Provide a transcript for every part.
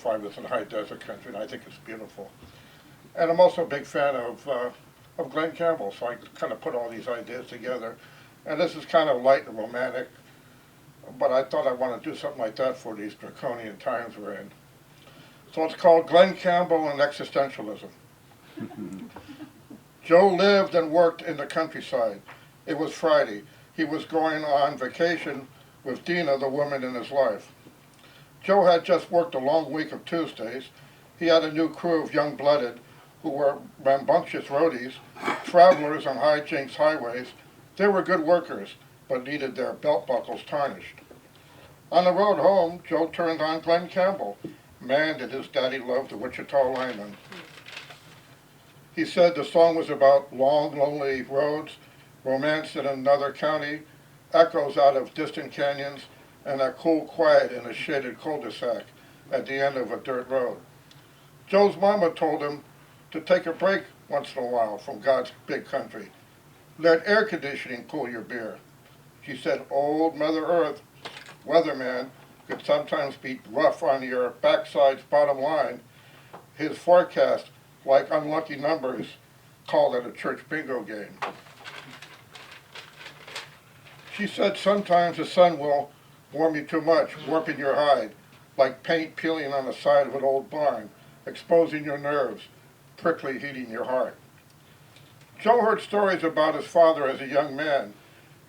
I-75 is in high desert country, and I think it's beautiful. And I'm also a big fan of Glen Campbell, so I kind of put all these ideas together. And this is kind of light and romantic, but I thought I wanted to do something like that for these draconian times we're in. So it's called Glen Campbell and Existentialism. Joe lived and worked in the countryside. It was Friday. He was going on vacation with Dina, the woman in his life. Joe had just worked a long week of Tuesdays. He had a new crew of young-blooded who were rambunctious roadies, travelers on high-jinks highways. They were good workers, but needed their belt buckles tarnished. On the road home, Joe turned on Glen Campbell. Man, did his daddy love the Wichita lineman. He said the song was about long, lonely roads, romance in another county, echoes out of distant canyons, and that cool quiet in a shaded cul-de-sac at the end of a dirt road. Joe's mama told him to take a break once in a while from God's big country. Let air conditioning cool your beer. She said old Mother Earth, weatherman, could sometimes be rough on your backside's bottom line. His forecast, like unlucky numbers, called at a church bingo game. She said sometimes the sun will warm you too much, warping your hide, like paint peeling on the side of an old barn, exposing your nerves, prickly heating your heart. Joe heard stories about his father as a young man.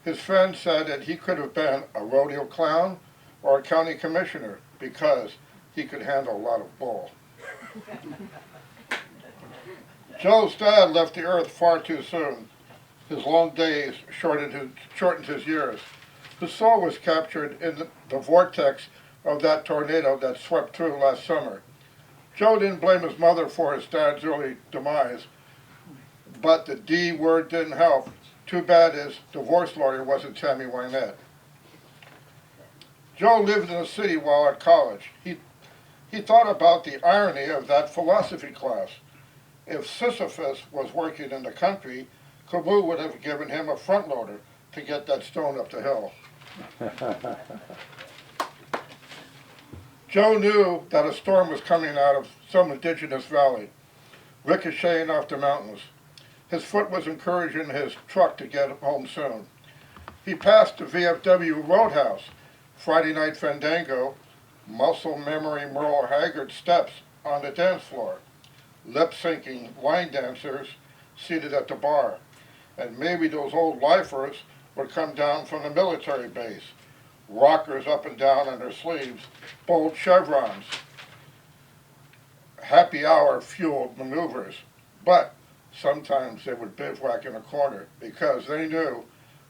His friends said that he could have been a rodeo clown or a county commissioner because he could handle a lot of bull. Joe's dad left the earth far too soon. His long days shortened his years. His soul was captured in the vortex of that tornado that swept through last summer. Joe didn't blame his mother for his dad's early demise, but the D word didn't help. Too bad his divorce lawyer wasn't Tammy Wynette. Joe lived in the city while at college. He thought about the irony of that philosophy class. If Sisyphus was working in the country, Camus would have given him a front loader to get that stone up the hill. Joe knew that a storm was coming out of some indigenous valley, ricocheting off the mountains. His foot was encouraging his truck to get home soon. He passed the VFW Roadhouse, Friday night fandango, muscle memory Merle Haggard steps on the dance floor, lip-syncing line dancers seated at the bar, and maybe those old lifers would come down from the military base, rockers up and down on their sleeves, bold chevrons, happy hour fueled maneuvers, but sometimes they would bivouac in a corner because they knew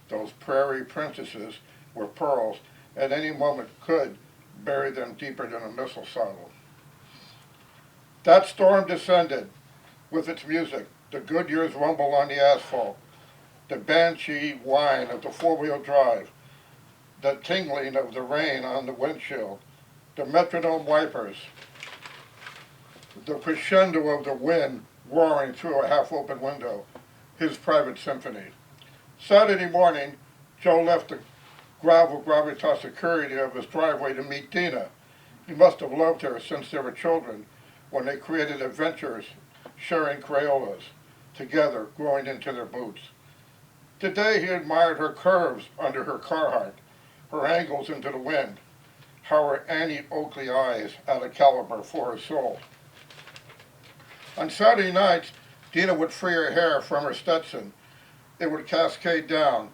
those prairie princesses were pearls at any moment could bury them deeper than a missile silo. That storm descended with its music, the Goodyear's rumble on the asphalt, the banshee whine of the four-wheel drive, the tingling of the rain on the windshield, the metronome wipers, the crescendo of the wind roaring through a half-open window, his private symphony. Saturday morning, Joe left the gravel gravitas security of his driveway to meet Dina. He must have loved her since they were children when they created adventures, sharing Crayolas, together growing into their boots. Today he admired her curves under her Carhartt, her angles into the wind, how her Annie Oakley eyes had a caliber for her soul. On Saturday nights, Dina would free her hair from her Stetson. It would cascade down,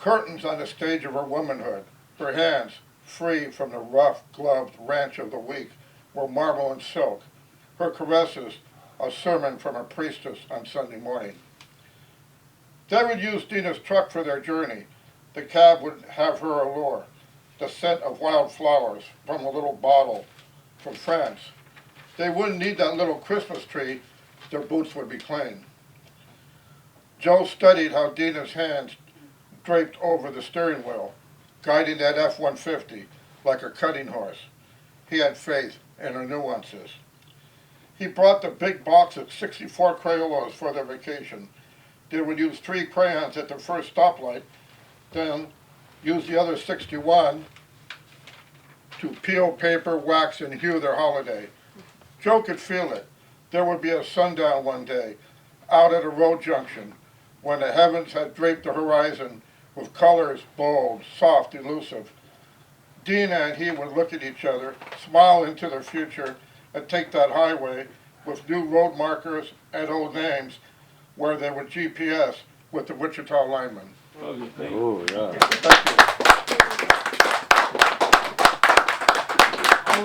curtains on the stage of her womanhood. Her hands, free from the rough, gloved wrench of the week, were marble and silk. Her caresses, a sermon from a priestess on Sunday morning. They would use Dina's truck for their journey. The cab would have her allure, the scent of wild flowers from a little bottle from France. They wouldn't need that little Christmas tree. Their boots would be clean. Joe studied how Dina's hands draped over the steering wheel, guiding that F-150 like a cutting horse. He had faith in her nuances. He brought the big box of 64 Crayolas for their vacation. They would use 3 crayons at the first stoplight, then use the other 61 to peel paper, wax, and hue their holiday. Joe could feel it. There would be a sundown one day, out at a road junction, when the heavens had draped the horizon with colors bold, soft, elusive. Dina and he would look at each other, smile into their future, and take that highway with new road markers and old names where they would GPS with the Wichita linemen. Oh, yeah. Thank you.